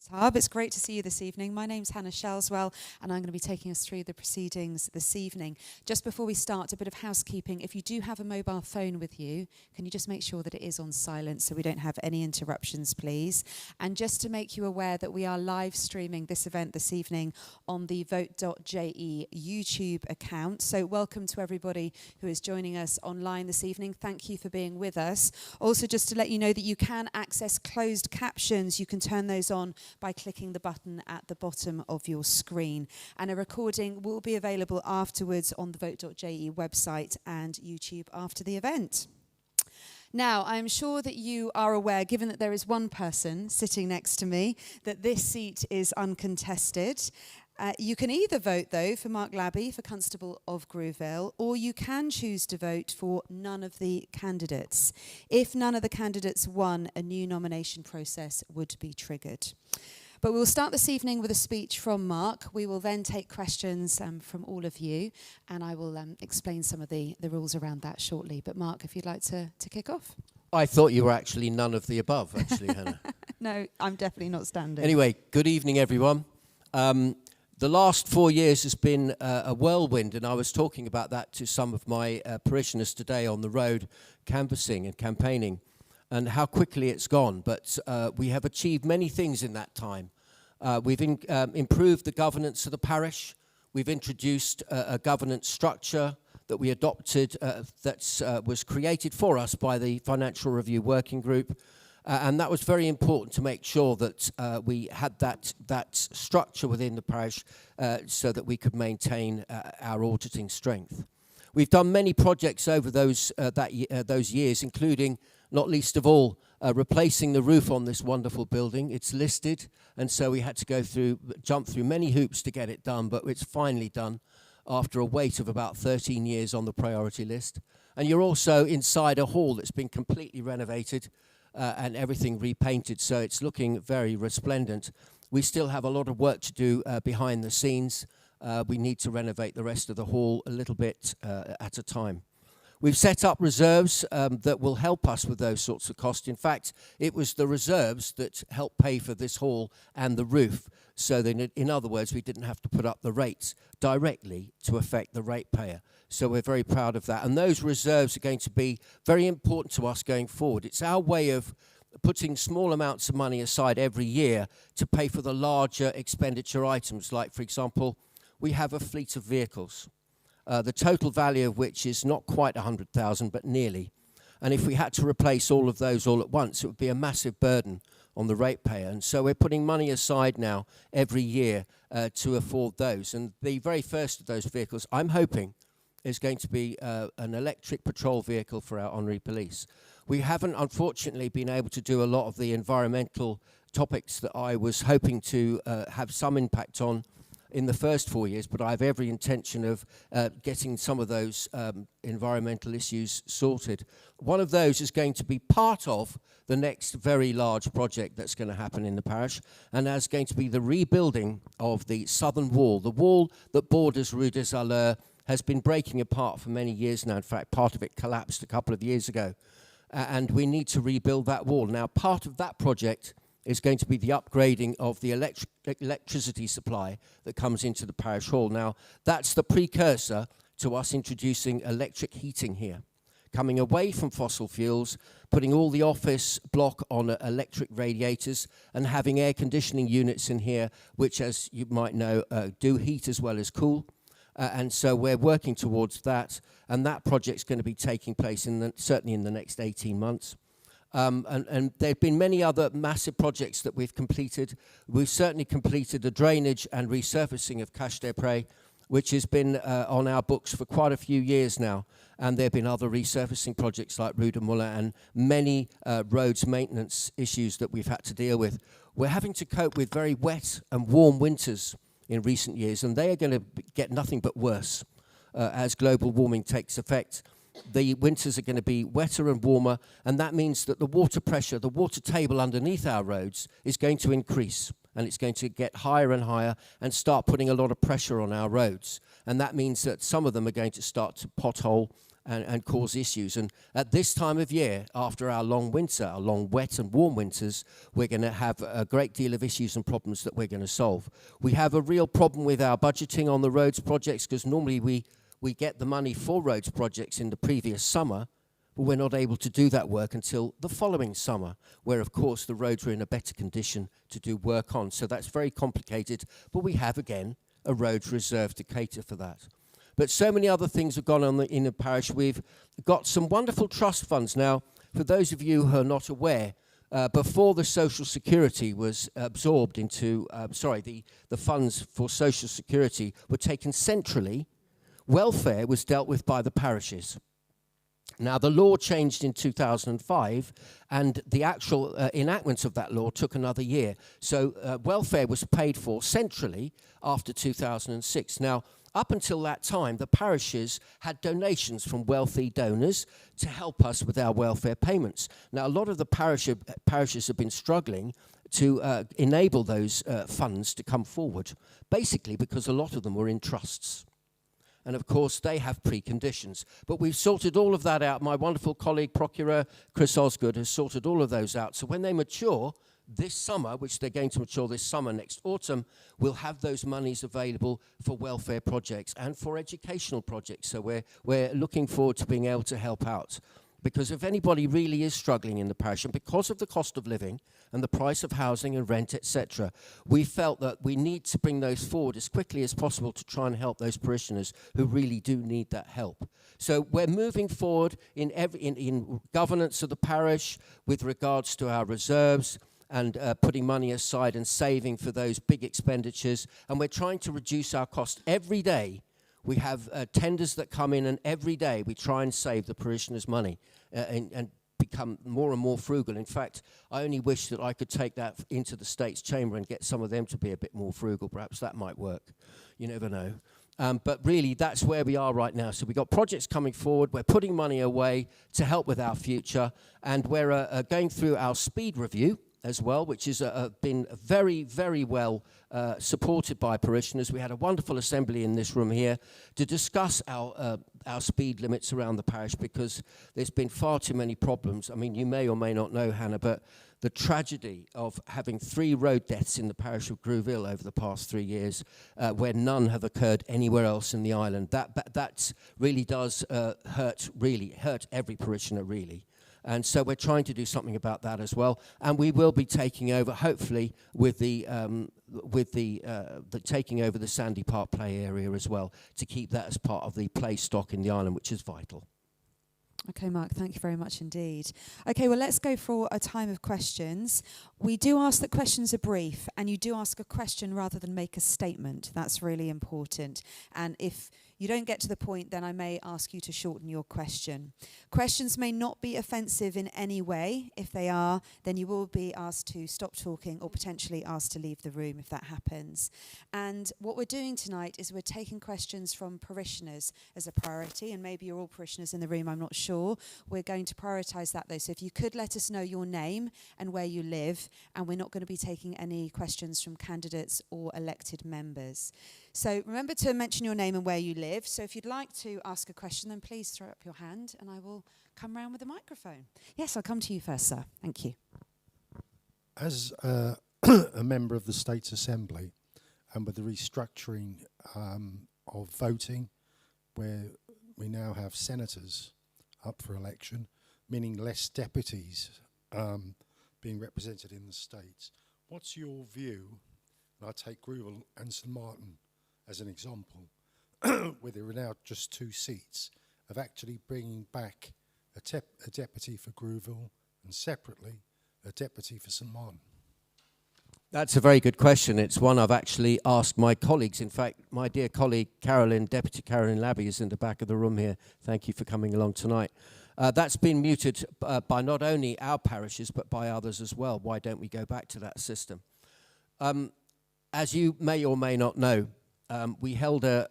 Hub. It's great to see you this evening. My name's Hannah Shelswell, and I'm going to be taking us through the proceedings this evening. Just before we start, a bit of housekeeping. If you do have a mobile phone with you, can you just make sure that it is on silent so we don't have any interruptions, please? And just to make you aware that we are live streaming this event this evening on the vote.je YouTube account. So welcome to everybody who is joining us online this evening. Thank you for being with us. Also, just to let you know that you can access closed captions. You can turn those on by clicking the button at the bottom of your screen. And a recording will be available afterwards on the vote.je website and YouTube after the event. Now, I'm sure that you are aware, given that there is one person sitting next to me, that this seat is uncontested. You can either vote, though, for Mark Labby for Constable of Grouville, or you can choose to vote for none of the candidates. If none of the candidates won, a new nomination process would be triggered. But we'll start this evening with a speech from Mark. We will then take questions from all of you, and I will explain some of the rules around that shortly. But Mark, if you'd like to kick off. I thought you were actually none of the above, actually, Hannah. No, I'm definitely not standing. Anyway, good evening, everyone. The last 4 years has been a whirlwind, and I was talking about that to some of my parishioners today on the road, canvassing and campaigning, and how quickly it's gone. But we have achieved many things in that time. We've improved the governance of the parish. We've introduced a governance structure that we adopted that was created for us by the Financial Review Working Group. And that was very important to make sure that we had that structure within the parish so that we could maintain our auditing strength. We've done many projects over those years, including, not least of all, replacing the roof on this wonderful building. It's listed, and so we had to jump through many hoops to get it done, but it's finally done after a wait of about 13 years on the priority list. And you're also inside a hall that's been completely renovated, and everything repainted, so it's looking very resplendent. We still have a lot of work to do behind the scenes. We need to renovate the rest of the hall a little bit at a time. We've set up reserves that will help us with those sorts of costs. In fact, it was the reserves that helped pay for this hall and the roof, so that, in other words, we didn't have to put up the rates directly to affect the ratepayer. So we're very proud of that. And those reserves are going to be very important to us going forward. It's our way of putting small amounts of money aside every year to pay for the larger expenditure items. Like, for example, we have a fleet of vehicles, the total value of which is not quite 100,000, but nearly. And if we had to replace all of those all at once, it would be a massive burden on the ratepayer. And so we're putting money aside now every year to afford those. And the very first of those vehicles, I'm hoping, is going to be an electric patrol vehicle for our honorary police. We haven't, unfortunately, been able to do a lot of the environmental topics that I was hoping to have some impact on in the first 4 years, but I have every intention of getting some of those environmental issues sorted. One of those is going to be part of the next very large project that's going to happen in the parish, and that's going to be the rebuilding of the southern wall. The wall that borders Rue des Alleurs has been breaking apart for many years now. In fact, part of it collapsed a couple of years ago, and we need to rebuild that wall. Now, part of that project is going to be the upgrading of the electricity supply that comes into the parish hall. Now, that's the precursor to us introducing electric heating here, coming away from fossil fuels, putting all the office block on electric radiators, and having air conditioning units in here, which, as you might know, do heat as well as cool. And so we're working towards that, and that project's going to be taking place certainly in the next 18 months. And there have been many other massive projects that we've completed. We've certainly completed the drainage and resurfacing of Cache des Prés, which has been on our books for quite a few years now. And there have been other resurfacing projects like Rue de Moulin and many roads maintenance issues that we've had to deal with. We're having to cope with very wet and warm winters in recent years, and they are going to get nothing but worse as global warming takes effect. The winters are going to be wetter and warmer, and that means that the water pressure, the water table underneath our roads is going to increase, and it's going to get higher and higher and start putting a lot of pressure on our roads. And that means that some of them are going to start to pothole and cause issues. And at this time of year, after our long winter, our long wet and warm winters, we're going to have a great deal of issues and problems that we're going to solve. We have a real problem with our budgeting on the roads projects, because normally we get the money for roads projects in the previous summer, but we're not able to do that work until the following summer, where, of course, the roads are in a better condition to do work on. So that's very complicated, but we have, again, a roads reserve to cater for that. But so many other things have gone on in the parish. We've got some wonderful trust funds. Now, for those of you who are not aware, before the Social Security was absorbed into, the funds for Social Security were taken centrally, welfare was dealt with by the parishes. Now, the law changed in 2005, and the actual enactment of that law took another year. So welfare was paid for centrally after 2006. Now, up until that time, the parishes had donations from wealthy donors to help us with our welfare payments. Now, a lot of the parishes have been struggling to enable those funds to come forward, basically because a lot of them were in trusts. And, of course, they have preconditions. But we've sorted all of that out. My wonderful colleague, Procureur Chris Osgood, has sorted all of those out. So when they mature this summer, which they're going to mature this summer, next autumn, we'll have those monies available for welfare projects and for educational projects. So we're looking forward to being able to help out. Because if anybody really is struggling in the parish, and because of the cost of living and the price of housing and rent, etc., we felt that we need to bring those forward as quickly as possible to try and help those parishioners who really do need that help. So we're moving forward in governance of the parish with regards to our reserves and putting money aside and saving for those big expenditures. And we're trying to reduce our cost every day. We have tenders that come in, and every day we try and save the parishioners' money and become more and more frugal. In fact, I only wish that I could take that into the States Chamber and get some of them to be a bit more frugal. Perhaps that might work. You never know. But really, that's where we are right now. So we've got projects coming forward. We're putting money away to help with our future. And we're going through our speed review as well, which has been very, very well supported by parishioners. We had a wonderful assembly in this room here to discuss our speed limits around the parish, because there's been far too many problems. I mean, you may or may not know, Hannah, but the tragedy of having 3 road deaths in the parish of Grouville over the past 3 years, where none have occurred anywhere else in the island, that really does hurt every parishioner, really. And so we're trying to do something about that as well. And we will be taking over, hopefully, with the taking over the Sandy Park play area as well, to keep that as part of the play stock in the island, which is vital. Okay, Mark, thank you very much indeed. Okay, well, let's go for a time of questions. We do ask that questions are brief, and you do ask a question rather than make a statement. That's really important. And if you don't get to the point, then I may ask you to shorten your question. Questions may not be offensive in any way. If they are, then you will be asked to stop talking or potentially asked to leave the room if that happens. And what we're doing tonight is we're taking questions from parishioners as a priority, and maybe you're all parishioners in the room, I'm not sure. We're going to prioritise that though. So if you could let us know your name and where you live, and we're not going to be taking any questions from candidates or elected members. So remember to mention your name and where you live. So if you'd like to ask a question, then please throw up your hand and I will come round with a microphone. Yes, I'll come to you first, sir. Thank you. As a member of the States Assembly, and with the restructuring of voting, where we now have senators up for election, meaning less deputies being represented in the states, what's your view, and I take Grouville and St Martin as an example, where there are now just 2 seats, of actually bringing back a deputy for Grouville and separately a deputy for St Martin? That's a very good question. It's one I've actually asked my colleagues. In fact, my dear colleague Deputy Carolyn Labby, is in the back of the room here. Thank you for coming along tonight. That's been mooted by not only our parishes, but by others as well. Why don't we go back to that system? As you may or may not know, we held a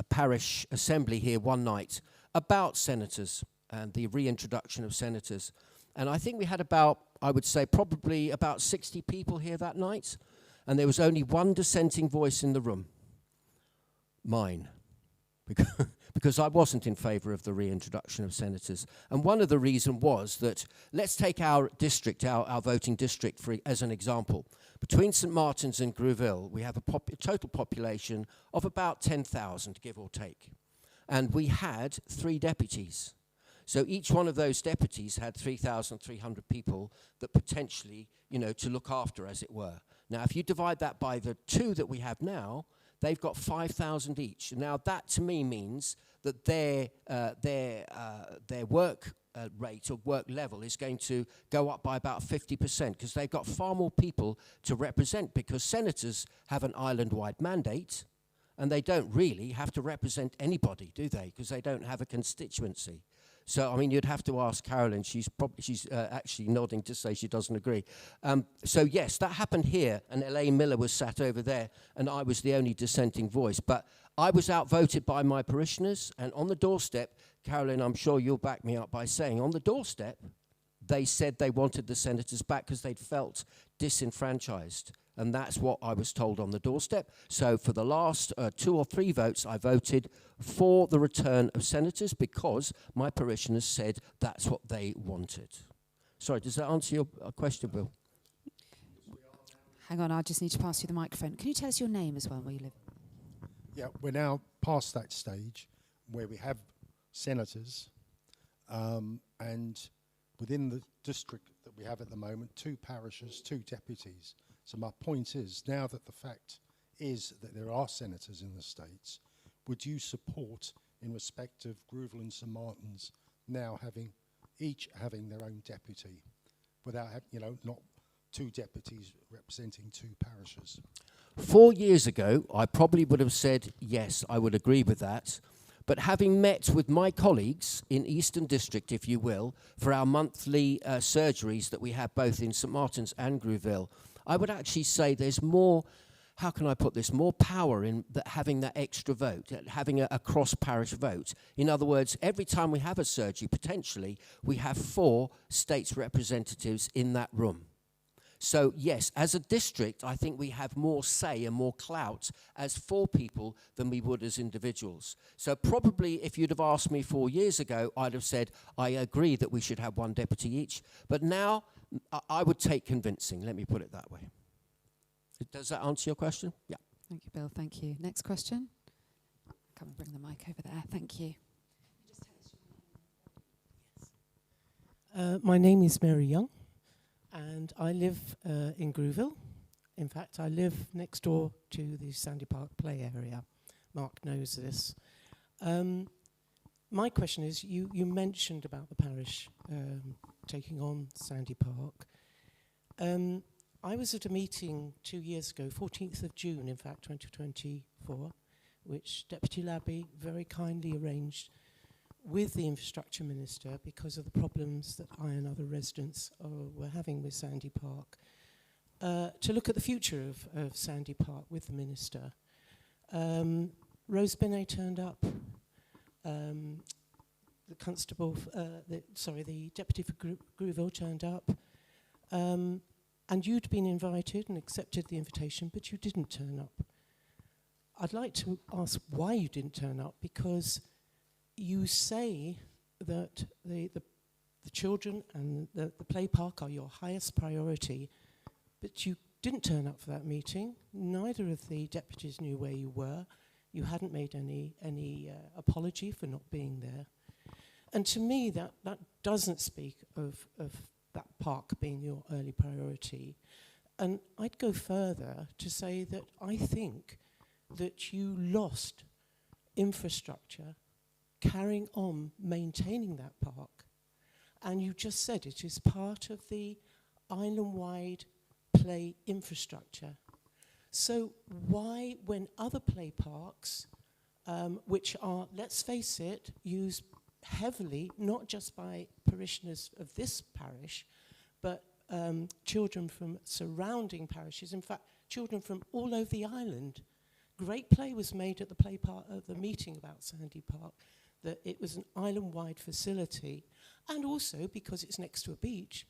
parish assembly here one night about senators and the reintroduction of senators. And I think we had about, I would say, probably about 60 people here that night. And there was only one dissenting voice in the room, mine. because I wasn't in favour of the reintroduction of senators. And one of the reasons was that, let's take our district, our voting district as an example. Between St Martin's and Grouville, we have a total population of about 10,000, give or take. And we had 3 deputies. So each one of those deputies had 3,300 people that potentially, to look after, as it were. Now, if you divide that by the 2 that we have now, they've got 5,000 each. Now, that to me means that their work rate or work level is going to go up by about 50%, because they've got far more people to represent, because senators have an island-wide mandate, and they don't really have to represent anybody, do they? Because they don't have a constituency. So, I mean, you'd have to ask Carolyn. She's actually nodding to say she doesn't agree. So, yes, that happened here, and Elaine Miller was sat over there, and I was the only dissenting voice. But I was outvoted by my parishioners, and on the doorstep, Carolyn, I'm sure you'll back me up by saying, on the doorstep, they said they wanted the senators back because they'd felt disenfranchised. And that's what I was told on the doorstep. So for the last 2 or 3 votes, I voted for the return of senators because my parishioners said that's what they wanted. Sorry, does that answer your question, Bill? Hang on, I just need to pass you the microphone. Can you tell us your name as well, where you live? Yeah, we're now past that stage where we have senators, and within the district that we have at the moment, 2 parishes, 2 deputies. So my point is, now that the fact is that there are senators in the States, would you support, in respect of Grouville and St Martin's, now each having their own deputy, without not 2 deputies representing 2 parishes? 4 years ago, I probably would have said, yes, I would agree with that. But having met with my colleagues in Eastern District, if you will, for our monthly surgeries that we have both in St Martin's and Grouville, I would actually say there's more, how can I put this, more power in having that extra vote, having a cross-parish vote. In other words, every time we have a surgery, potentially, we have 4 states representatives in that room. So, yes, as a district, I think we have more say and more clout as 4 people than we would as individuals. So probably if you'd have asked me 4 years ago, I'd have said, I agree that we should have 1 deputy each. But now, I would take convincing, let me put it that way. Does that answer your question? Yeah. Thank you, Bill. Thank you. Next question. Come and bring the mic over there. Thank you. My name is Mary Young, and I live in Grouville. In fact, I live next door to the Sandy Park play area. Mark knows this. My question is, you mentioned about the parish taking on Sandy Park. I was at a meeting 2 years ago, 14th of June, in fact, 2024, which Deputy Labby very kindly arranged with the Infrastructure Minister because of the problems that I and other residents were having with Sandy Park, to look at the future of Sandy Park with the Minister. Rose Binet turned up. The constable, the deputy for Grouville turned up, and you'd been invited and accepted the invitation, but you didn't turn up. I'd like to ask why you didn't turn up, because you say that the children and the play park are your highest priority, but you didn't turn up for that meeting. Neither of the deputies knew where you were. You hadn't made any apology for not being there. And to me, that doesn't speak of that park being your early priority. And I'd go further to say that I think that you lost infrastructure carrying on maintaining that park. And you just said it is part of the island-wide play infrastructure. So why, when other play parks, which are, let's face it, used heavily, not just by parishioners of this parish, but children from surrounding parishes, in fact, children from all over the island. Great play was made at the play park, at the meeting about Sandy Park, that it was an island-wide facility, and also because it's next to a beach,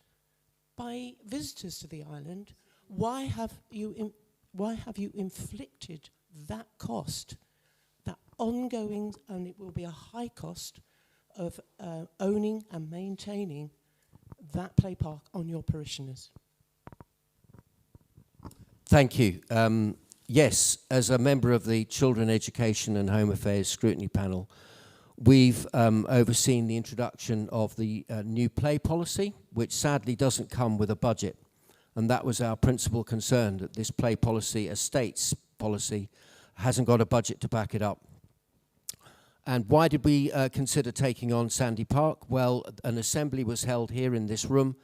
by visitors to the island. Why have you inflicted that cost, that ongoing, and it will be a high cost of owning and maintaining that play park on your parishioners. Thank you. Yes, as a member of the Children Education and Home Affairs Scrutiny Panel, we've overseen the introduction of the new play policy, which sadly doesn't come with a budget. And that was our principal concern, that this play policy, estates policy, hasn't got a budget to back it up. And why did we consider taking on Sandy Park? Well, an assembly was held here in this room,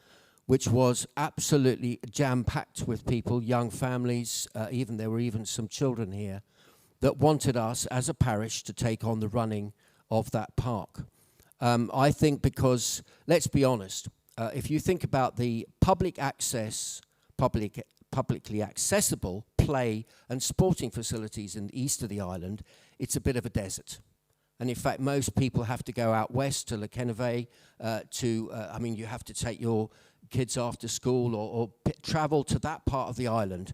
which was absolutely jam-packed with people, young families, there were even some children here, that wanted us as a parish to take on the running of that park. I think because, let's be honest, if you think about the publicly accessible play and sporting facilities in the east of the island, it's a bit of a desert. And in fact, most people have to go out west to Lekeneve you have to take your kids after school or travel to that part of the island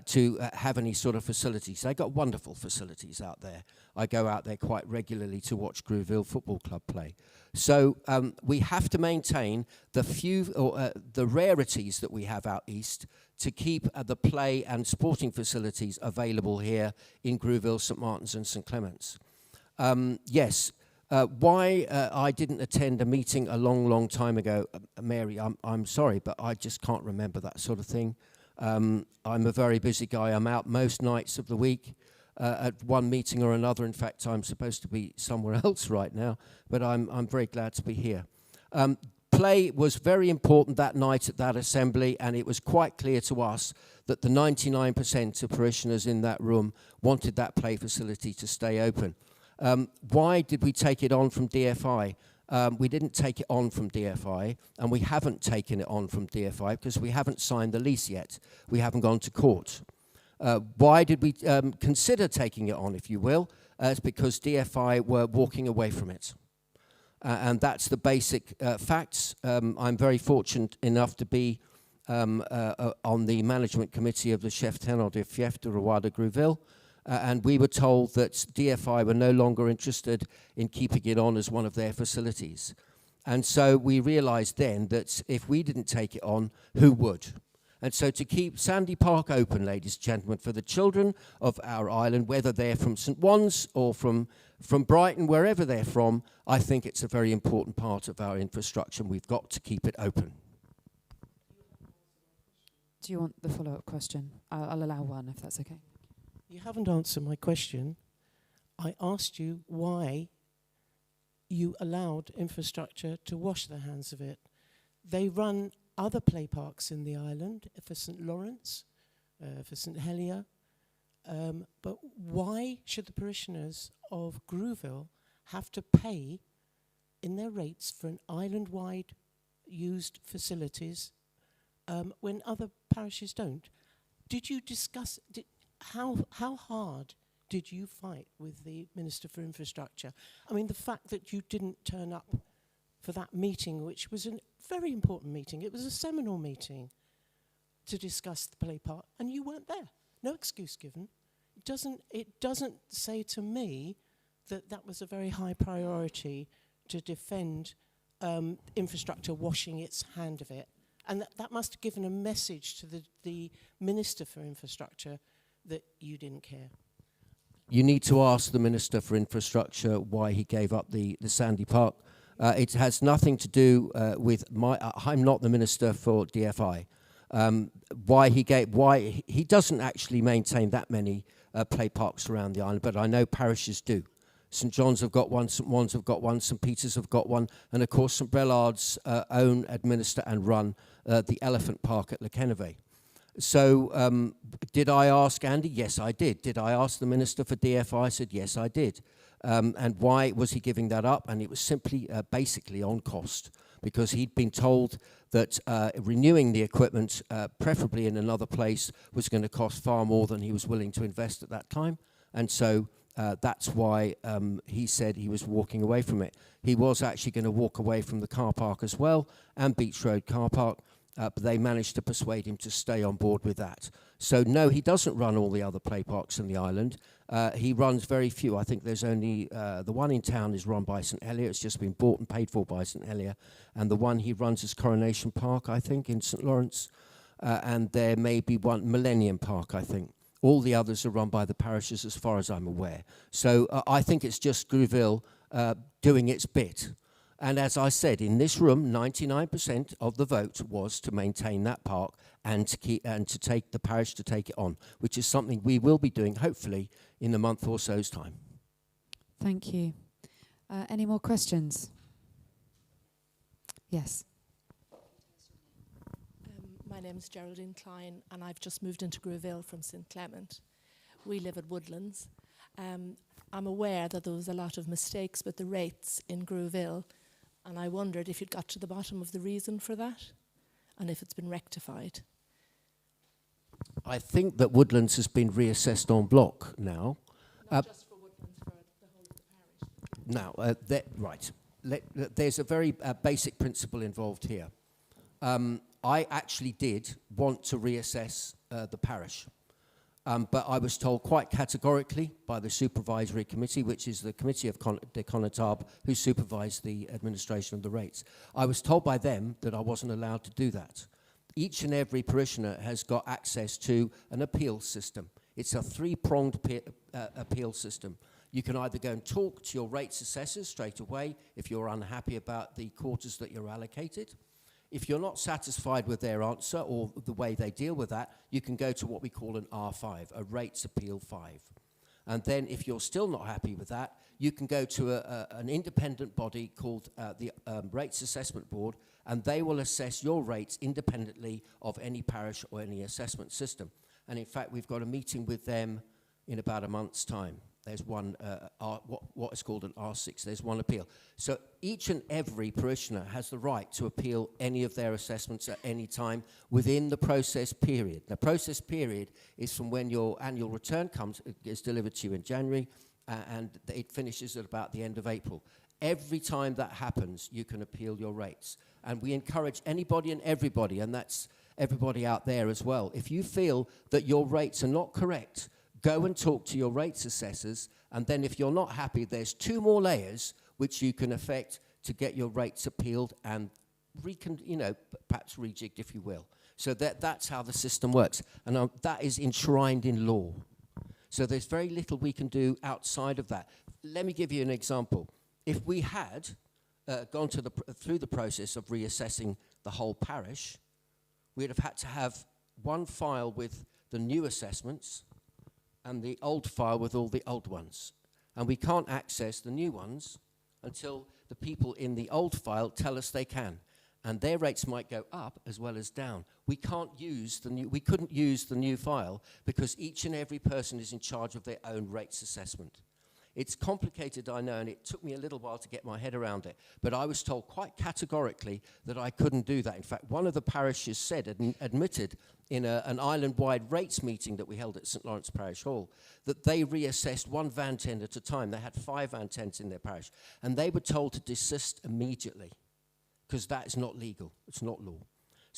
to have any sort of facilities. They've got wonderful facilities out there. I go out there quite regularly to watch Grouville Football Club play. So we have to maintain the rarities that we have out east to keep the play and sporting facilities available here in Grouville, St Martin's and St Clement's. Why I didn't attend a meeting a long time ago, Mary, I'm sorry, but I just can't remember that sort of thing. I'm a very busy guy. I'm out most nights of the week at one meeting or another. In fact, I'm supposed to be somewhere else right now, but I'm very glad to be here. Play was very important that night at that assembly, and it was quite clear to us that the 99% of parishioners in that room wanted that play facility to stay open. Why did we take it on from DFI? We didn't take it on from DFI, and we haven't taken it on from DFI because we haven't signed the lease yet. We haven't gone to court. Why did we consider taking it on, if you will? It's because DFI were walking away from it. And that's the basic facts. I'm very fortunate enough to be on the management committee of the Chef Tenor de Fief de Roi de Grouville. And we were told that DFI were no longer interested in keeping it on as one of their facilities. And so we realized then that if we didn't take it on, who would? And so to keep Sandy Park open, ladies and gentlemen, for the children of our island, whether they're from St Wands or from Brighton, wherever they're from, I think it's a very important part of our infrastructure. We've got to keep it open. Do you want the follow-up question? I'll allow one, if that's okay. You haven't answered my question. I asked you why you allowed infrastructure to wash their hands of it. They run other play parks in the island, for St Lawrence, for St Helier, but why should the parishioners of Grouville have to pay in their rates for an island-wide used facilities when other parishes don't? Did you discuss... How hard did you fight with the Minister for Infrastructure? I mean, the fact that you didn't turn up for that meeting, which was a very important meeting, it was a seminal meeting to discuss the play park, and you weren't there. No excuse given. It doesn't say to me that that was a very high priority to defend infrastructure washing its hand of it. And that must have given a message to the Minister for Infrastructure that you didn't care. You need to ask the Minister for Infrastructure why he gave up the Sandy Park. It has nothing to do with I'm not the Minister for DFI. Why he doesn't actually maintain that many play parks around the island, but I know parishes do. St John's have got one, St Wands have got one, St Peter's have got one, and of course St Bellard's own, administer and run the Elephant Park at Lekeneve. So did I ask Andy? Yes, I did. Did I ask the Minister for DFI? I said, yes, I did. And why was he giving that up? And it was simply basically on cost, because he'd been told that renewing the equipment, preferably in another place, was going to cost far more than he was willing to invest at that time. And so that's why he said he was walking away from it. He was actually going to walk away from the car park as well, and Beach Road car park. But they managed to persuade him to stay on board with that. So no, he doesn't run all the other play parks in the island. He runs very few. I think there's only, the one in town is run by St Helier. It's just been bought and paid for by St Helier. And the one he runs is Coronation Park, I think, in St Lawrence. And there may be one, Millennium Park, I think. All the others are run by the parishes as far as I'm aware. So I think it's just Grouville doing its bit. And as I said, in this room, 99% of the vote was to maintain that park and to take the parish to take it on, which is something we will be doing, hopefully, in a month or so's time. Thank you. Any more questions? Yes. My name is Geraldine Klein, and I've just moved into Grouville from St Clement. We live at Woodlands. I'm aware that there was a lot of mistakes with the rates in Grouville, and I wondered if you'd got to the bottom of the reason for that, and if it's been rectified. I think that Woodlands has been reassessed en bloc now. Not just for Woodlands, for the whole of the parish. Now, right. There's a very basic principle involved here. I actually did want to reassess the parish. But I was told quite categorically by the supervisory committee, which is the committee of the Connétable, who supervise the administration of the rates. I was told by them that I wasn't allowed to do that. Each and every parishioner has got access to an appeal system. It's a three-pronged appeal system. You can either go and talk to your rates assessors straight away if you're unhappy about the quarters that you're allocated. If you're not satisfied with their answer or the way they deal with that, you can go to what we call an R5, a Rates Appeal 5. And then if you're still not happy with that, you can go to an independent body called the Rates Assessment Board, and they will assess your rates independently of any parish or any assessment system. And in fact, we've got a meeting with them in about a month's time. There's one, what is called an R6, there's one appeal. So each and every parishioner has the right to appeal any of their assessments at any time within the process period. The process period is from when your annual return is delivered to you in January, and it finishes at about the end of April. Every time that happens, you can appeal your rates. And we encourage anybody and everybody, and that's everybody out there as well, if you feel that your rates are not correct, go and talk to your rates assessors, and then if you're not happy, there's 2 more layers which you can affect to get your rates appealed and perhaps rejigged, if you will. So that's how the system works, and that is enshrined in law. So there's very little we can do outside of that. Let me give you an example. If we had gone through the process of reassessing the whole parish, we'd have had to have one file with the new assessments and the old file with all the old ones. And we can't access the new ones until the people in the old file tell us they can. And their rates might go up as well as down. We couldn't use the new file because each and every person is in charge of their own rates assessment. It's complicated, I know, and it took me a little while to get my head around it, but I was told quite categorically that I couldn't do that. In fact, one of the parishes admitted in an island-wide rates meeting that we held at St Lawrence Parish Hall that they reassessed 1 van tent at a time. They had 5 van tents in their parish, and they were told to desist immediately because that is not legal. It's not law.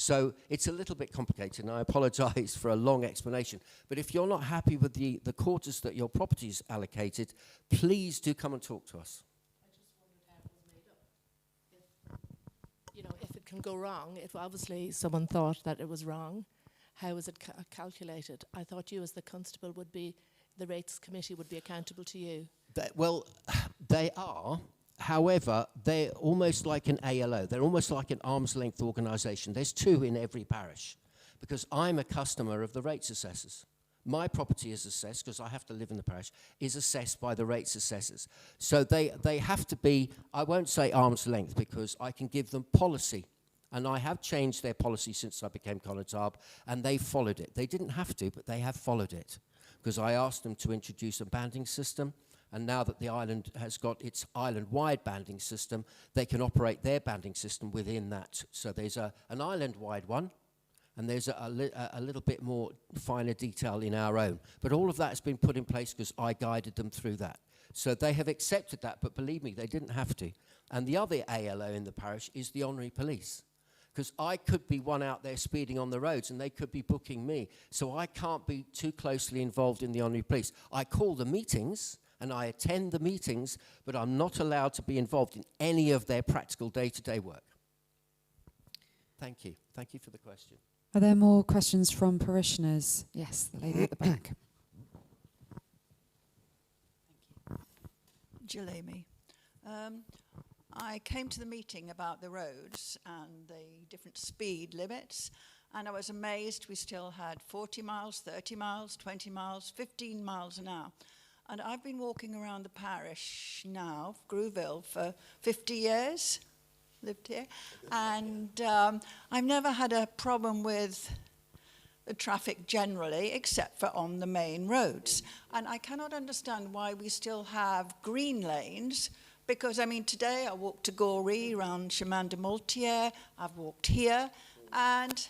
So it's a little bit complicated, and I apologize for a long explanation. But if you're not happy with the quarters that your property is allocated, please do come and talk to us. I just wondered how it was made up. If it can go wrong, if obviously someone thought that it was wrong, how was it calculated? I thought you as the constable the rates committee would be accountable to you. They are. However, they're almost like an ALO. They're almost like an arm's length organisation. There's 2 in every parish because I'm a customer of the rates assessors. My property is assessed, because I have to live in the parish, is assessed by the rates assessors. So they have to be, I won't say arm's length because I can give them policy. And I have changed their policy since I became Connétable, and they followed it. They didn't have to, but they have followed it because I asked them to introduce a banding system. And now that the island has got its island-wide banding system, they can operate their banding system within that. So there's an island-wide one, and there's a little bit more finer detail in our own. But all of that has been put in place because I guided them through that. So they have accepted that, but believe me, they didn't have to. And the other ALO in the parish is the honorary police, because I could be one out there speeding on the roads and they could be booking me. So I can't be too closely involved in the honorary police. I call the meetings and I attend the meetings, but I'm not allowed to be involved in any of their practical day-to-day work. Thank you. Thank you for the question. Are there more questions from parishioners? Yes, the lady at the back. Jill Amy. I came to the meeting about the roads and the different speed limits, and I was amazed we still had 40 miles, 30 miles, 20 miles, 15 miles an hour. And I've been walking around the parish now, Grouville, for 50 years, lived here, and I've never had a problem with the traffic generally, except for on the main roads. And I cannot understand why we still have green lanes, because, I mean, today I walked to Gorey around Chemin de Multière, I've walked here, and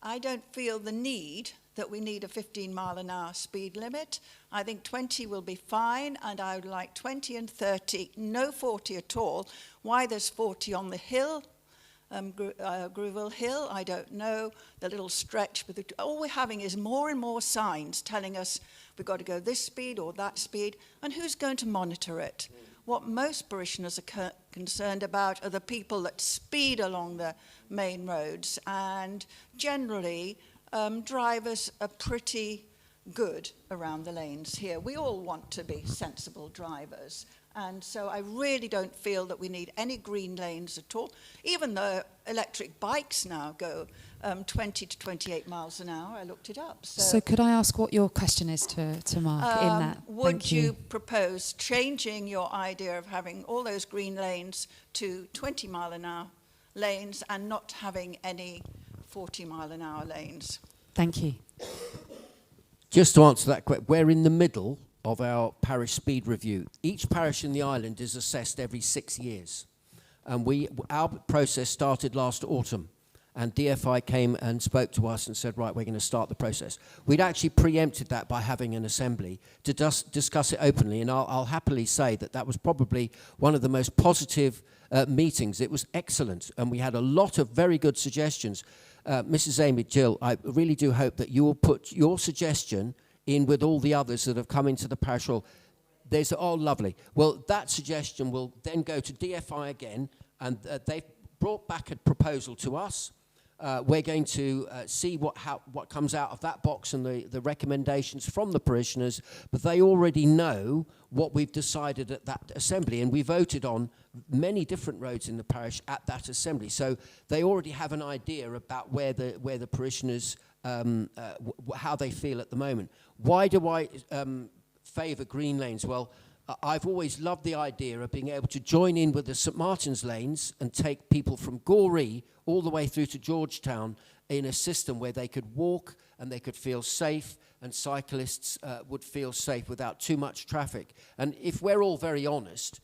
I don't feel the need that we need a 15-mile-an-hour speed limit. I think 20 will be fine, and I would like 20 and 30, no 40 at all. Why there's 40 on the hill, Grouville Hill, I don't know, the little stretch. But all we're having is more and more signs telling us we've got to go this speed or that speed, and who's going to monitor it? What most parishioners are concerned about are the people that speed along the main roads, and generally drivers are pretty good around the lanes here. We all want to be sensible drivers. And so I really don't feel that we need any green lanes at all, even though electric bikes now go 20 to 28 miles an hour. I looked it up. So could I ask what your question is to Mark in that? Would Thank you propose changing your idea of having all those green lanes to 20-mile-an-hour lanes and not having any 40-mile-an-hour lanes? Thank you. Just to answer that question, we're in the middle of our parish speed review. Each parish in the island is assessed every 6 years. And our process started last autumn. And DFI came and spoke to us and said, right, we're going to start the process. We'd actually preempted that by having an assembly to discuss it openly. And I'll happily say that that was probably one of the most positive meetings. It was excellent. And we had a lot of very good suggestions. Mrs. Amy, Jill, I really do hope that you will put your suggestion in with all the others that have come into the parish hall. Oh, lovely. Well, that suggestion will then go to DFI again, and they've brought back a proposal to us. We're going to see what comes out of that box and the recommendations from the parishioners, but they already know what we've decided at that assembly, and we voted on many different roads in the parish at that assembly. So they already have an idea about where the parishioners, how they feel at the moment. Why do I favour green lanes? Well, I've always loved the idea of being able to join in with the St Martin's lanes and take people from Gorey all the way through to Georgetown in a system where they could walk and they could feel safe, and cyclists would feel safe without too much traffic. And if we're all very honest,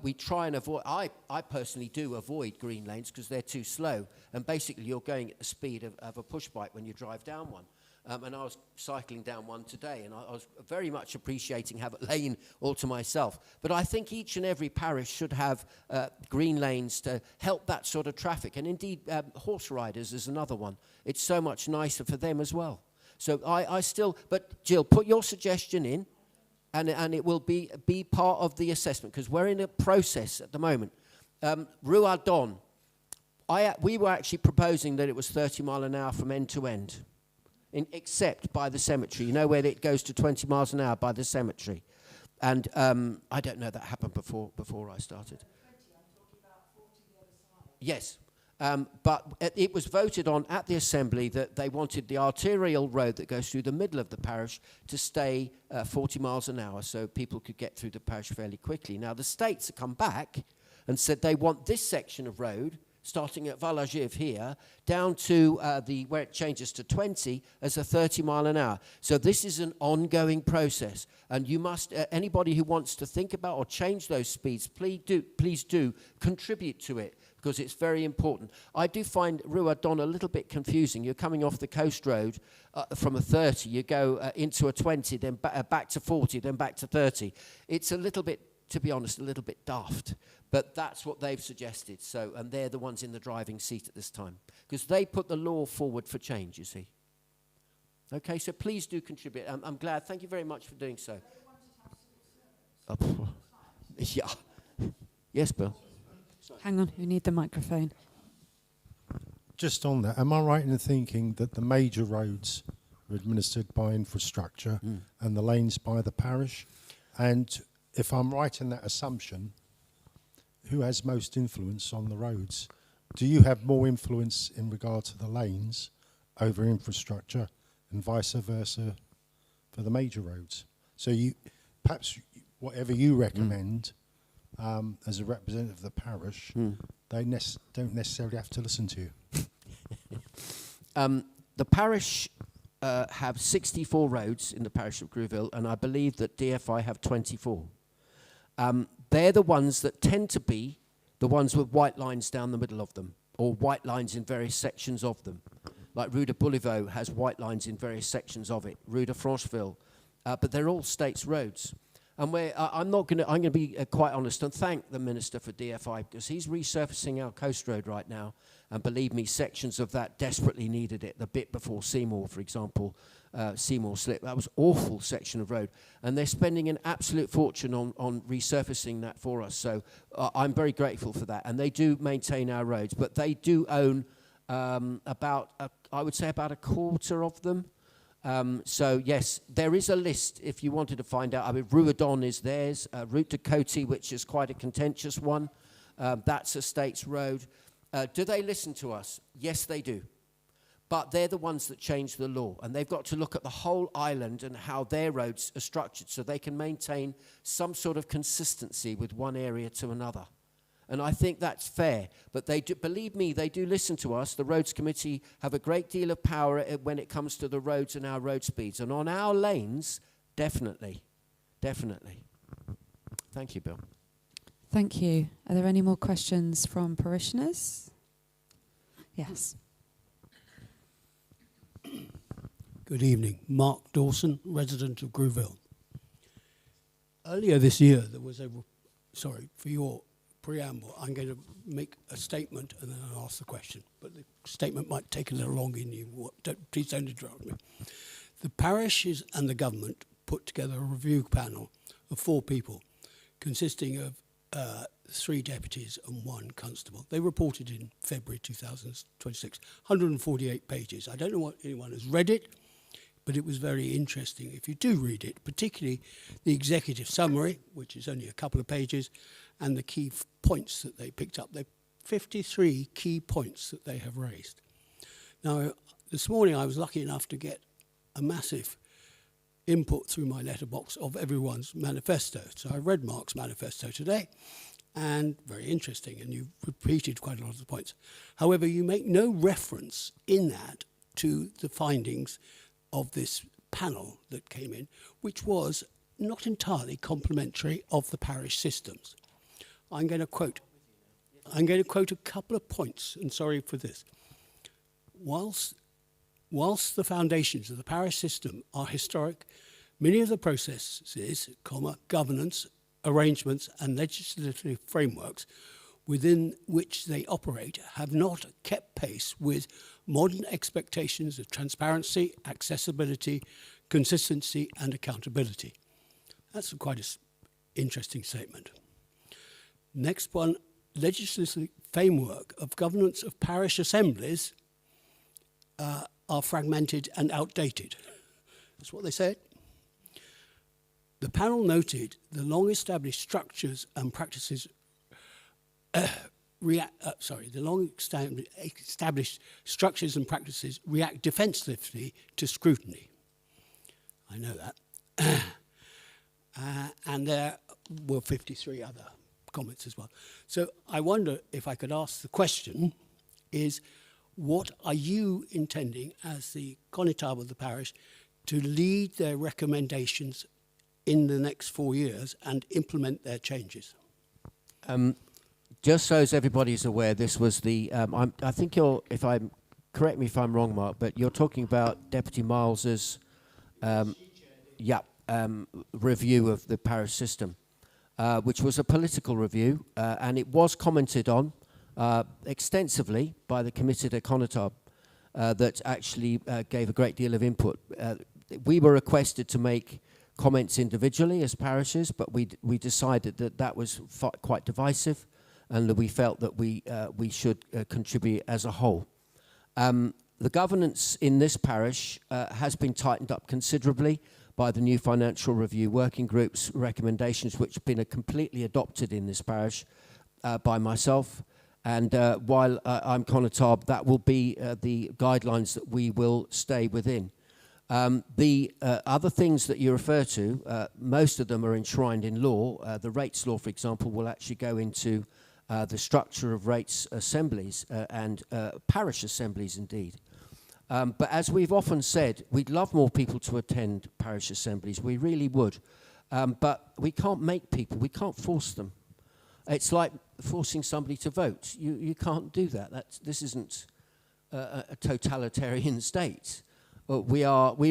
we try and avoid, I personally do avoid green lanes because they're too slow. And basically you're going at the speed of a push bike when you drive down one. And I was cycling down one today, and I was very much appreciating having a lane all to myself. But I think each and every parish should have green lanes to help that sort of traffic. And indeed, horse riders is another one. It's so much nicer for them as well. So I still, but Jill, put your suggestion in, and it will be part of the assessment, because we're in a process at the moment. Rue Ardon, we were actually proposing that it was 30 mile an hour from end to end. Except by the cemetery. You know where it goes to 20 miles an hour by the cemetery. And I don't know that happened before I started. 20, I'm talking about 40 the other side. Yes. But it was voted on at the assembly that they wanted the arterial road that goes through the middle of the parish to stay 40 miles an hour so people could get through the parish fairly quickly. Now the states have come back and said they want this section of road starting at Valagiv here, down to where it changes to 20 as a 30 mile an hour. So this is an ongoing process, and you must, anybody who wants to think about or change those speeds, please do contribute to it, because it's very important. I do find Rue Ardon a little bit confusing. You're coming off the coast road from a 30, you go into a 20, then back to 40, then back to 30. It's a little bit to be honest, a little bit daft. But that's what they've suggested. So, and they're the ones in the driving seat at this time. Because they put the law forward for change, you see. Okay, so please do contribute. I'm glad. Thank you very much for doing so. Yeah. Yes, Bill. Hang on, we need the microphone. Just on that, am I right in thinking that the major roads are administered by infrastructure and the lanes by the parish? And if I'm right in that assumption, who has most influence on the roads? Do you have more influence in regard to the lanes over infrastructure and vice versa for the major roads? So you, perhaps whatever you recommend as a representative of the parish, they don't necessarily have to listen to you. The parish have 64 roads in the parish of Grouville, and I believe that DFI have 24. They're the ones that tend to be the ones with white lines down the middle of them, or white lines in various sections of them. Like Rue de Bouleveau has white lines in various sections of it, Rue de Francheville, but they're all states roads. And I'm going to be quite honest and thank the Minister for DFI, because he's resurfacing our coast road right now. And believe me, sections of that desperately needed it. The bit before Seymour, for example, Seymour Slip, that was an awful section of road. And they're spending an absolute fortune on resurfacing that for us. So I'm very grateful for that. And they do maintain our roads, but they do own I would say about a quarter of them. So yes, there is a list if you wanted to find out. I mean, Ruadon is theirs. Route de Coty, which is quite a contentious one. That's a state's road. Do they listen to us? Yes, they do. But they're the ones that change the law. And they've got to look at the whole island and how their roads are structured so they can maintain some sort of consistency with one area to another. And I think that's fair. But they do, believe me, they do listen to us. The Roads Committee have a great deal of power when it comes to the roads and our road speeds. And on our lanes, definitely. Definitely. Thank you, Bill. Thank you. Are there any more questions from parishioners? Yes. Good evening. Mark Dawson, resident of Grouville. Earlier this year, there was sorry, for your preamble, I'm going to make a statement and then I'll ask the question. But the statement might take a little longer than you want. Please don't interrupt me. The parishes and the government put together a review panel of 4 people, consisting of 3 deputies and 1 constable. They reported in February 2026, 148 pages. I don't know what anyone has read it, but it was very interesting. If you do read it, particularly the executive summary, which is only a couple of pages, and the key points that they picked up. There are 53 key points that they have raised. Now, this morning I was lucky enough to get a massive input through my letterbox of everyone's manifesto. So I read Mark's manifesto today, and very interesting, and you've repeated quite a lot of the points. However, you make no reference in that to the findings of this panel that came in, which was not entirely complimentary of the parish systems. I'm going to quote a couple of points, and sorry for this. Whilst the foundations of the parish system are historic, many of the processes, governance, arrangements, and legislative frameworks within which they operate have not kept pace with modern expectations of transparency, accessibility, consistency, and accountability. That's quite an interesting statement. Next one, legislative framework of governance of parish assemblies are fragmented and outdated. That's what they said. The panel noted the long-established structures and practices established structures and practices react defensively to scrutiny. I know that. And there were 53 other comments as well. So I wonder if I could ask the question is, what are you intending as the Connétable of the parish to lead their recommendations in the next 4 years and implement their changes? Just so as everybody's aware, this was the, I think you're, correct me if I'm wrong, Mark, but you're talking about Deputy Miles's review of the parish system. which was a political review, and it was commented on extensively by the committee at Connétable that actually gave a great deal of input. We were requested to make comments individually as parishes, but we decided that that was quite divisive, and that we felt that we should contribute as a whole. The governance in this parish has been tightened up considerably by the new financial review working group's recommendations, which have been completely adopted in this parish by myself. And while I'm Connétable, that will be the guidelines that we will stay within. The other things that you refer to, most of them are enshrined in law. The rates law, for example, will actually go into the structure of rates assemblies and parish assemblies indeed. But as we've often said, we'd love more people to attend parish assemblies. We really would. But we can't make people. We can't force them. It's like forcing somebody to vote. You can't do that. This isn't a totalitarian state. We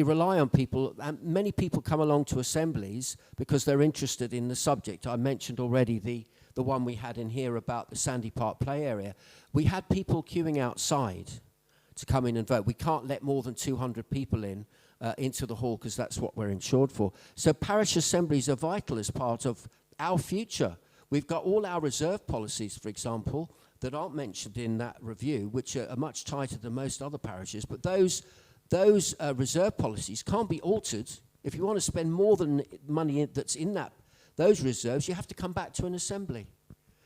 rely on people, and many people come along to assemblies because they're interested in the subject. I mentioned already the one we had in here about the Sandy Park play area. We had people queuing outside to come in and vote. We can't let more than 200 people into the hall because that's what we're insured for. So parish assemblies are vital as part of our future. We've got all our reserve policies, for example, that aren't mentioned in that review, which are much tighter than most other parishes. But those reserve policies can't be altered. If you want to spend more than money that's in those reserves, you have to come back to an assembly.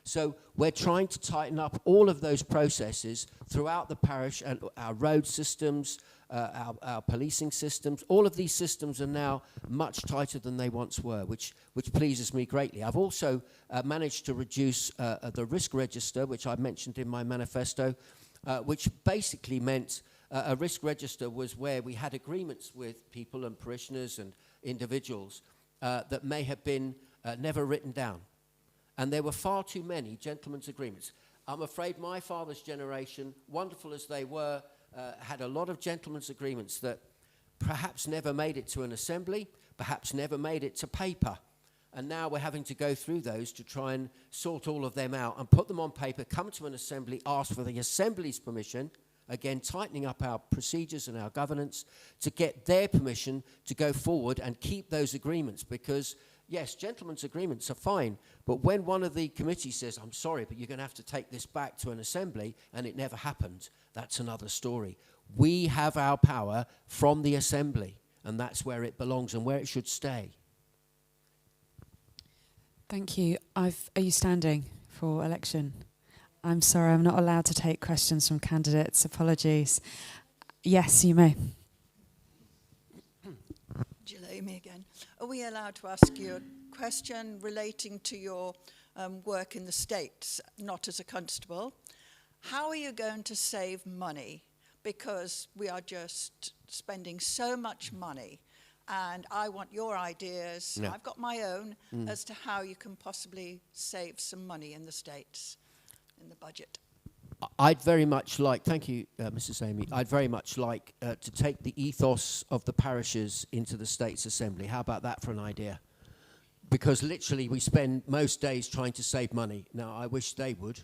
So we're trying to tighten up all of those processes throughout the parish, and our road systems, our policing systems. All of these systems are now much tighter than they once were, which pleases me greatly. I've also managed to reduce the risk register, which I mentioned in my manifesto, which basically meant a risk register was where we had agreements with people and parishioners and individuals that may have been never written down. And there were far too many gentlemen's agreements. I'm afraid my father's generation, wonderful as they were, had a lot of gentlemen's agreements that perhaps never made it to an assembly, perhaps never made it to paper. And now we're having to go through those to try and sort all of them out and put them on paper, come to an assembly, ask for the assembly's permission, again tightening up our procedures and our governance to get their permission to go forward and keep those agreements, because yes, gentlemen's agreements are fine, but when one of the committee says, I'm sorry, but you're going to have to take this back to an assembly, and it never happened, that's another story. We have our power from the assembly, and that's where it belongs and where it should stay. Thank you. Are you standing for election? I'm sorry, I'm not allowed to take questions from candidates. Apologies. Yes, you may. Jalami again. Are we allowed to ask you a question relating to your work in the States, not as a constable? How are you going to save money? Because we are just spending so much money, and I want your ideas. Yeah. I've got my own as to how you can possibly save some money in the States, in the budget. I'd very much like, thank you, Mrs. Amy, I'd very much like to take the ethos of the parishes into the States Assembly. How about that for an idea? Because literally we spend most days trying to save money. Now, I wish they would.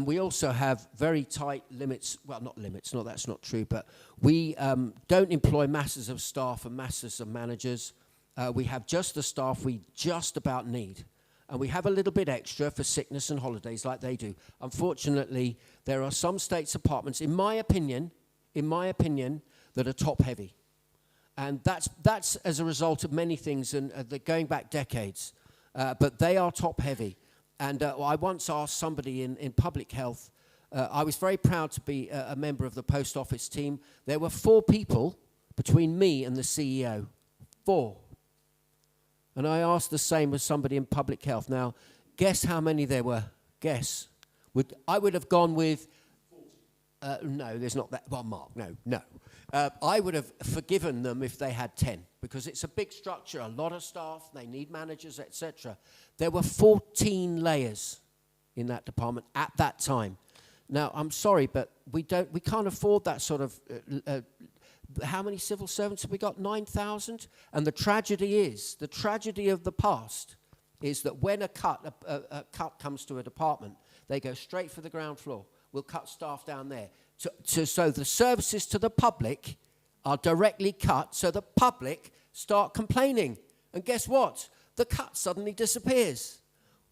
We also have very tight limits, well, not limits, no, that's not true, but we don't employ masses of staff and masses of managers. We have just the staff we just about need. And we have a little bit extra for sickness and holidays like they do. Unfortunately, there are some states apartments, in my opinion, that are top-heavy. And that's as a result of many things, and they're going back decades. But they are top-heavy. And I once asked somebody in public health, I was very proud to be a member of the post office team. There were 4 people between me and the CEO. 4. And I asked the same as somebody in public health. Now, guess how many there were? Guess. I would have gone with... no, there's not that. Well, Mark, no. I would have forgiven them if they had 10, because it's a big structure, a lot of staff, they need managers, etc. There were 14 layers in that department at that time. Now, I'm sorry, but we can't afford that sort of... how many civil servants have we got? 9,000? And the tragedy of the past is that when a cut comes to a department, they go straight for the ground floor. We'll cut staff down there. So the services to the public are directly cut, so the public start complaining. And guess what? The cut suddenly disappears.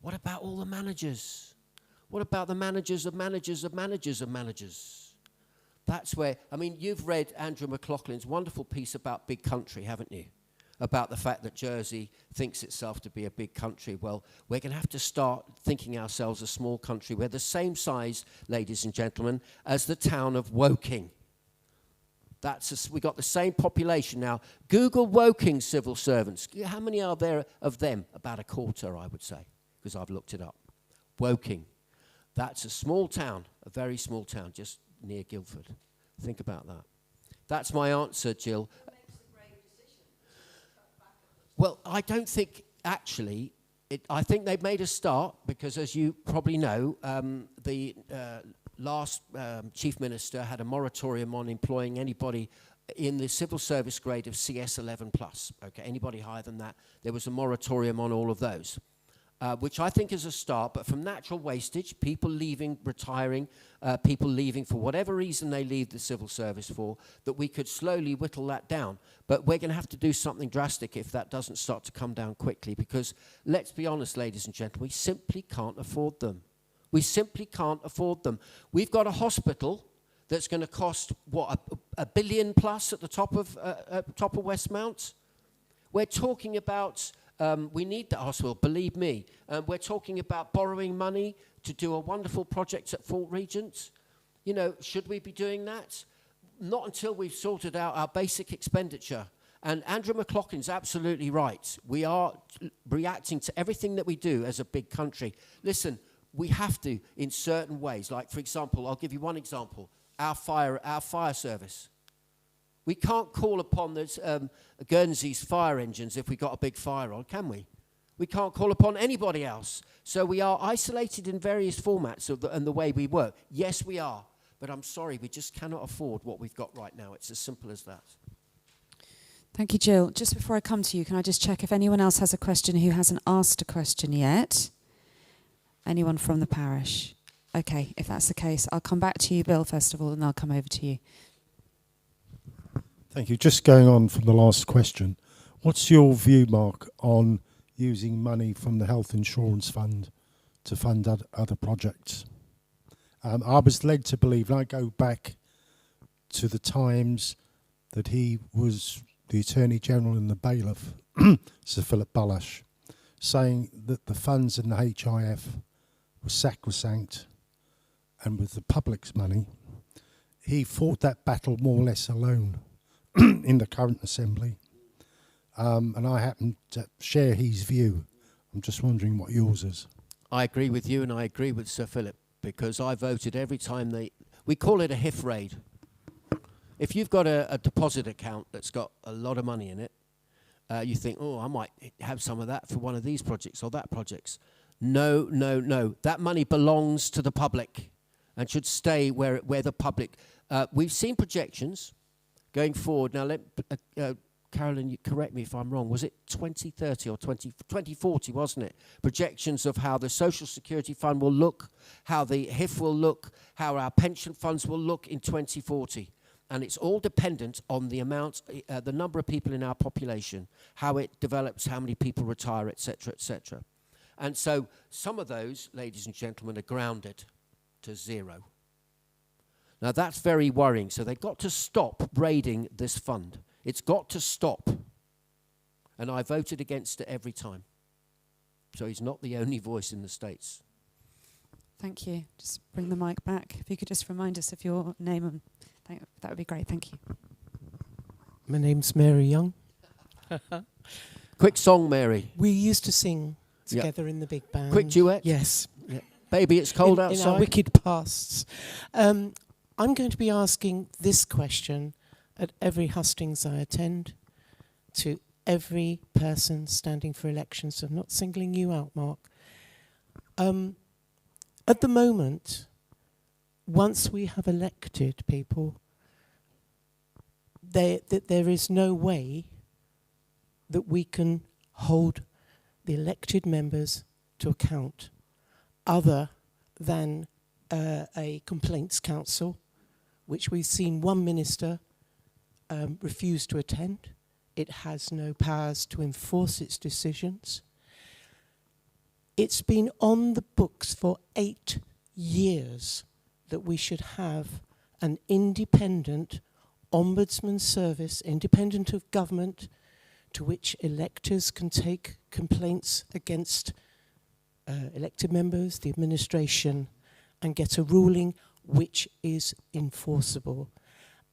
What about all the managers? What about the managers of managers of managers of managers? That's where, I mean, you've read Andrew McLaughlin's wonderful piece about big country, haven't you? About the fact that Jersey thinks itself to be a big country. Well, we're going to have to start thinking ourselves a small country. We're the same size, ladies and gentlemen, as the town of Woking. We got the same population now. Google Woking civil servants. How many are there of them? About a quarter, I would say, because I've looked it up. Woking. That's a small town, a very small town, just near Guildford. Think about that. That's my answer, Jill. Well, I don't think, actually, I think they've made a start, because as you probably know, the last Chief Minister had a moratorium on employing anybody in the civil service grade of CS11+. Okay, anybody higher than that, there was a moratorium on all of those. Which I think is a start, but from natural wastage, people leaving, retiring, people leaving for whatever reason they leave the civil service for, that we could slowly whittle that down. But we're going to have to do something drastic if that doesn't start to come down quickly, because let's be honest, ladies and gentlemen, we simply can't afford them. We simply can't afford them. We've got a hospital that's going to cost, what, $1 billion plus at the top of Westmount? We're talking about... we need that hospital, believe me. We're talking about borrowing money to do a wonderful project at Fort Regent. You know, should we be doing that? Not until we've sorted out our basic expenditure. And Andrew McLaughlin's absolutely right. We are reacting to everything that we do as a big country. Listen, we have to in certain ways. Like, for example, I'll give you one example. Our fire service. We can't call upon Guernsey's fire engines if we've got a big fire on, can we? We can't call upon anybody else. So we are isolated in various formats and the way we work. Yes, we are. But I'm sorry, we just cannot afford what we've got right now. It's as simple as that. Thank you, Jill. Just before I come to you, can I just check if anyone else has a question who hasn't asked a question yet? Anyone from the parish? Okay, if that's the case, I'll come back to you, Bill, first of all, and I'll come over to you. Thank you. Just going on from the last question, what's your view, Mark, on using money from the health insurance fund to fund other projects? I was led to believe, and I go back to the times that he was the Attorney General and the bailiff, Sir Philip Bullosh, saying that the funds in the HIF were sacrosanct, and with the public's money, he fought that battle more or less alone in the current assembly, and I happen to share his view. I'm just wondering what yours is. I agree with you, and I agree with Sir Philip, because I voted every time we call it a HIF raid. If you've got a deposit account that's got a lot of money in it, you think, oh, I might have some of that for one of these projects or that projects. No, no, no. That money belongs to the public and should stay where the public... we've seen projections going forward. Now, Carolyn, you correct me if I'm wrong. Was it 2030 or 2040, wasn't it? Projections of how the Social Security Fund will look, how the HIF will look, how our pension funds will look in 2040. And it's all dependent on the amount, the number of people in our population, how it develops, how many people retire, etc., etc. And so some of those, ladies and gentlemen, are grounded to zero. Now, that's very worrying. So they've got to stop raiding this fund. It's got to stop. And I voted against it every time. So he's not the only voice in the States. Thank you. Just bring the mic back. If you could just remind us of your name, and that would be great. Thank you. My name's Mary Young. Quick song, Mary. We used to sing together in the big band. Quick duet? Yes. Yeah. Baby, it's cold outside. In our wicked pasts. I'm going to be asking this question at every hustings I attend, to every person standing for election, so I'm not singling you out, Mark. At the moment, once we have elected people, there is no way that we can hold the elected members to account, other than a complaints council, which we've seen one minister refuse to attend. It has no powers to enforce its decisions. It's been on the books for 8 years that we should have an independent ombudsman service, independent of government, to which electors can take complaints against elected members, the administration, and get a ruling which is enforceable.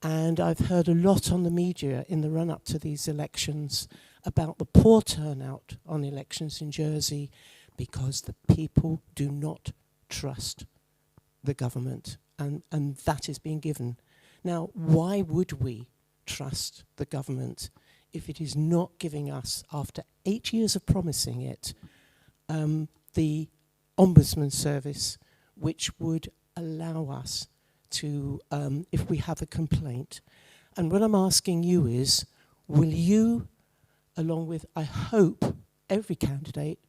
And I've heard a lot on the media in the run-up to these elections about the poor turnout on elections in Jersey because the people do not trust the government, and that is being given. Now, why would we trust the government if it is not giving us, after 8 years of promising it, the Ombudsman service, which would allow us to, if we have a complaint. And what I'm asking you is, will you, along with, I hope, every candidate,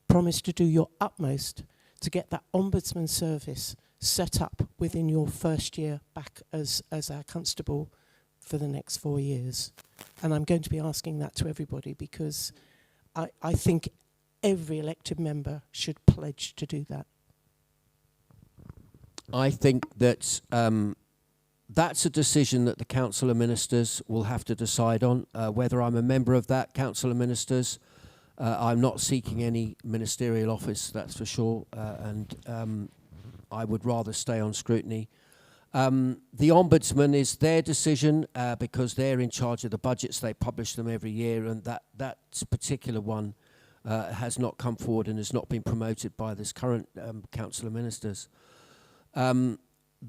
promise to do your utmost to get that Ombudsman service set up within your first year back as our constable for the next 4 years? And I'm going to be asking that to everybody, because I think every elected member should pledge to do that. I think that that's a decision that the Council of Ministers will have to decide on. Whether I'm a member of that Council of Ministers, I'm not seeking any ministerial office, that's for sure, and I would rather stay on scrutiny. The Ombudsman is their decision because they're in charge of the budgets. They publish them every year, and that particular one has not come forward and has not been promoted by this current Council of Ministers.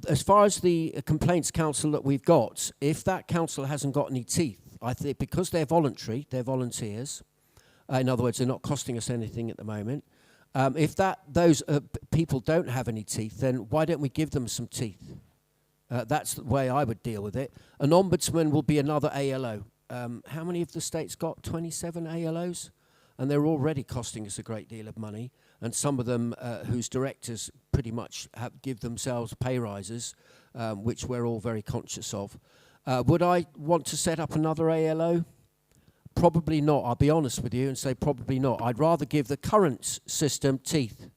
As far as the complaints council that we've got, if that council hasn't got any teeth, I think because they're voluntary, they're volunteers. In other words, they're not costing us anything at the moment. If those people don't have any teeth, then why don't we give them some teeth? That's the way I would deal with it. An ombudsman will be another ALO. How many of the states got? 27 ALOs? And they're already costing us a great deal of money. And some of them whose directors pretty much give themselves pay rises, which we're all very conscious of. Would I want to set up another ALO? Probably not. I'll be honest with you and say probably not. I'd rather give the current system teeth.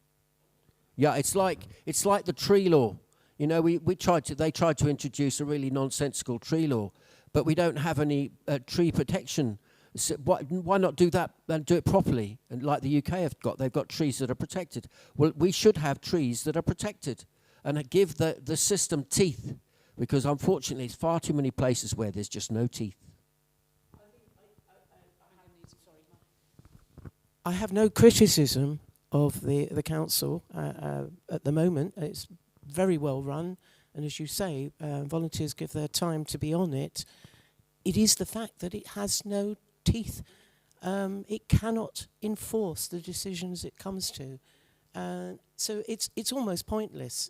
Yeah, it's like the tree law. You know, they tried to introduce a really nonsensical tree law, but we don't have any tree protection. So why not do that and do it properly? And like the UK they've got trees that are protected. Well, we should have trees that are protected and give the system teeth, because unfortunately it's far too many places where there's just no teeth. I have no criticism of the council at the moment. It's very well run, and as you say, volunteers give their time to be on it. It is the fact that it has no teeth. It cannot enforce the decisions it comes to, so it's almost pointless.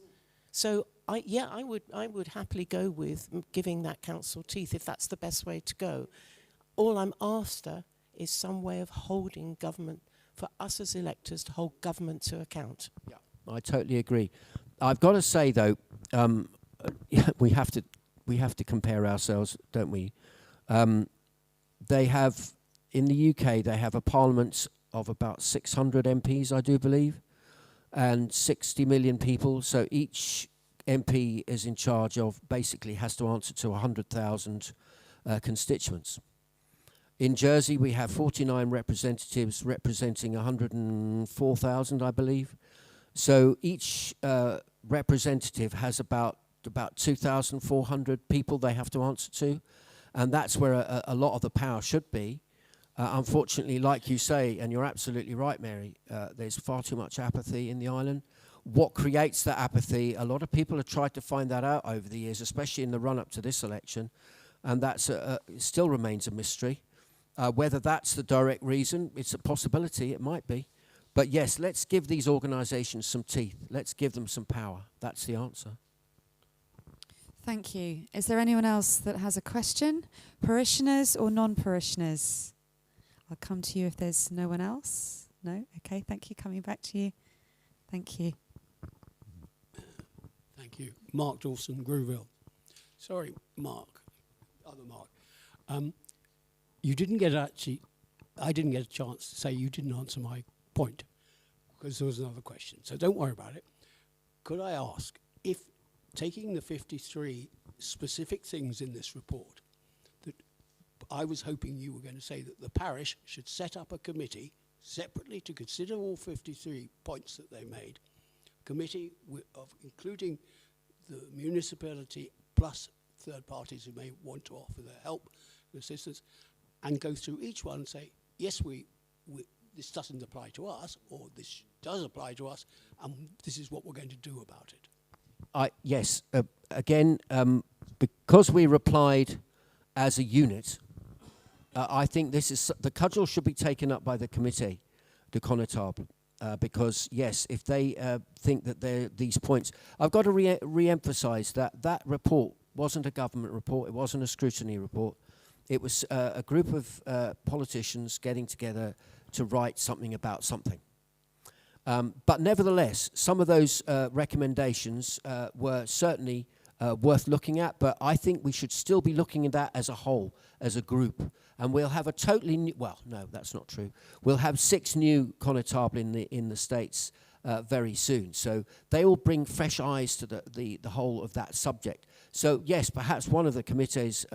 So I would happily go with giving that council teeth if that's the best way to go. All I'm after is some way of holding government, for us as electors to hold government to account. Yeah, I totally agree. I've got to say though, we have to compare ourselves, don't we? They have, in the UK, they have a parliament of about 600 MPs, I do believe, and 60 million people. So each MP is in charge of, basically has to answer to 100,000 constituents. In Jersey, we have 49 representatives representing 104,000, I believe. So each representative has about 2,400 people they have to answer to. And that's where a lot of the power should be. Unfortunately, like you say, and you're absolutely right, Mary, there's far too much apathy in the island. What creates that apathy? A lot of people have tried to find that out over the years, especially in the run-up to this election, and that still remains a mystery. Whether that's the direct reason, it's a possibility, it might be. But yes, let's give these organisations some teeth. Let's give them some power. That's the answer. Thank you. Is there anyone else that has a question? Parishioners or non-parishioners? I'll come to you if there's no one else. No? Okay, thank you. Coming back to you. Thank you. Thank you. Mark Dawson, Grouville. Sorry, Mark. Other Mark. You didn't get I didn't get a chance to say you didn't answer my point because there was another question. So don't worry about it. Could I ask if taking the 53 specific things in this report, that I was hoping you were going to say that the parish should set up a committee separately to consider all 53 points that they made, committee of including the municipality plus third parties who may want to offer their help and assistance, and go through each one and say, yes, this doesn't apply to us, or this does apply to us, and this is what we're going to do about it. Yes, again, because we replied as a unit, I think the cudgel should be taken up by the committee, the Connétable, because yes, if they think that these points, I've got to re-emphasise that report wasn't a government report, it wasn't a scrutiny report. It was a group of politicians getting together to write something about something. But nevertheless, some of those recommendations were certainly worth looking at, but I think we should still be looking at that as a whole, as a group. And we'll have a totally new, well, no, that's not true. We'll have 6 new Connétables in the States very soon. So they will bring fresh eyes to the whole of that subject. So yes, perhaps one of the committee's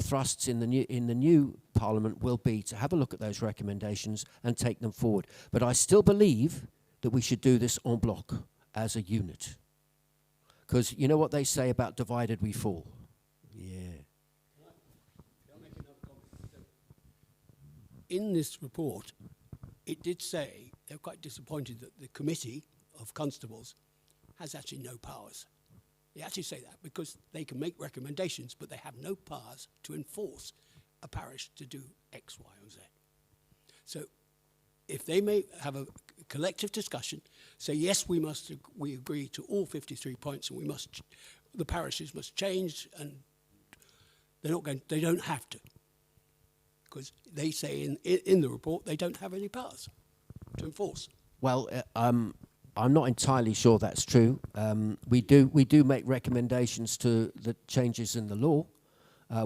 thrusts in the new Parliament will be to have a look at those recommendations and take them forward. But I still believe that we should do this en bloc as a unit. Because you know what they say about divided we fall? Yeah. Can I make another comment? In this report, it did say they're quite disappointed that the committee of constables has actually no powers. They actually say that because they can make recommendations, but they have no powers to enforce a parish to do X, Y, or Z. So if they may have a collective discussion, say, yes, we agree to all 53 points and the parishes must change, and they don't have to. Because they say in the report they don't have any powers to enforce. Well, I'm not entirely sure that's true. We do make recommendations to the changes in the law,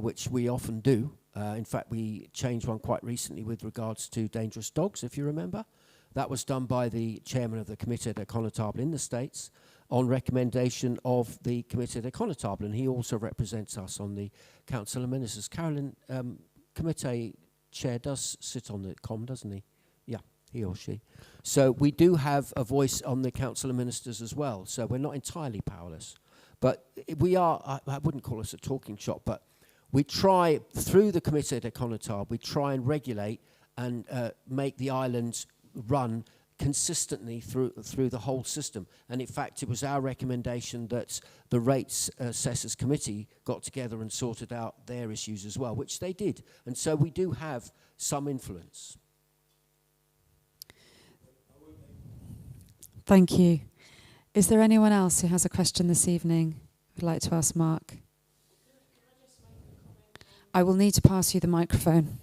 which we often do. In fact, we changed one quite recently with regards to dangerous dogs, if you remember. That was done by the chairman of the Comité des Connétables in the States on recommendation of the Comité des Connétables, and he also represents us on the Council of Ministers. Carolyn, committee chair does sit on the COM, doesn't he? Yeah, he or she. So we do have a voice on the Council of Ministers as well, so we're not entirely powerless. But we are, I wouldn't call us a talking shop, but we try, through the Comité des Connétables, we try and regulate and make the islands run consistently through the whole system. And in fact, it was our recommendation that the Rates Assessors Committee got together and sorted out their issues as well, which they did. And so we do have some influence. Thank you. Is there anyone else who has a question this evening who'd like to ask Mark? I will need to pass you the microphone.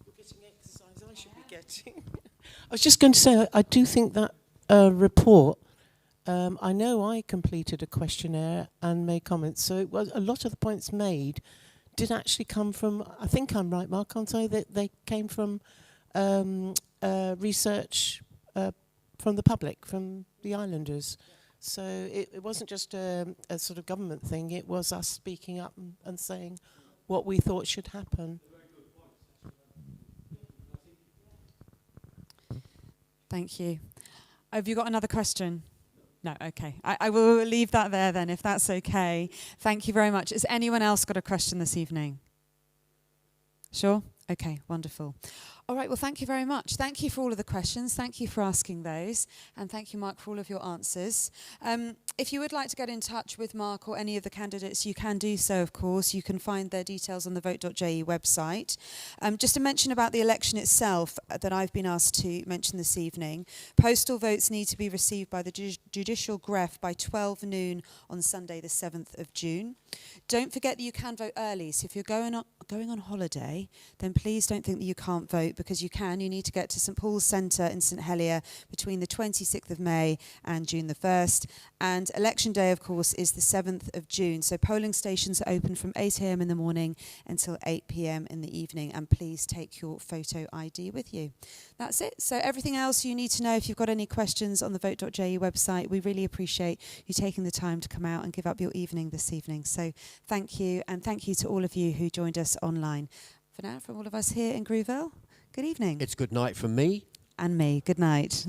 You're getting exercise I should be getting. I was just going to say, I do think that report, I know I completed a questionnaire and made comments, so it was a lot of the points made did actually come from, I think I'm right, Mark, can't I? They came from research from the public, from the islanders. So it wasn't just a sort of government thing, it was us speaking up and saying what we thought should happen. Thank you. Have you got another question? No, okay. I will leave that there then, if that's okay. Thank you very much. Has anyone else got a question this evening? Sure? Okay, wonderful. All right, well, thank you very much. Thank you for all of the questions. Thank you for asking those. And thank you, Mark, for all of your answers. If you would like to get in touch with Mark or any of the candidates, you can do so, of course. You can find their details on the vote.je website. Just to mention about the election itself that I've been asked to mention this evening, postal votes need to be received by the Judicial Greffe by 12 noon on Sunday, the 7th of June. Don't forget that you can vote early. So if you're going going on holiday, then please don't think that you can't vote, because you can. You need to get to St Paul's Centre in St Helier between the 26th of May and June the 1st. And election day, of course, is the 7th of June. So polling stations are open from 8 a.m. in the morning until 8 p.m. in the evening. And please take your photo ID with you. That's it. So everything else you need to know, if you've got any questions on the vote.je website, we really appreciate you taking the time to come out and give up your evening this evening. So thank you, and thank you to all of you who joined us online. For now, from all of us here in Grouville, good evening. It's good night from me. And me. Good night.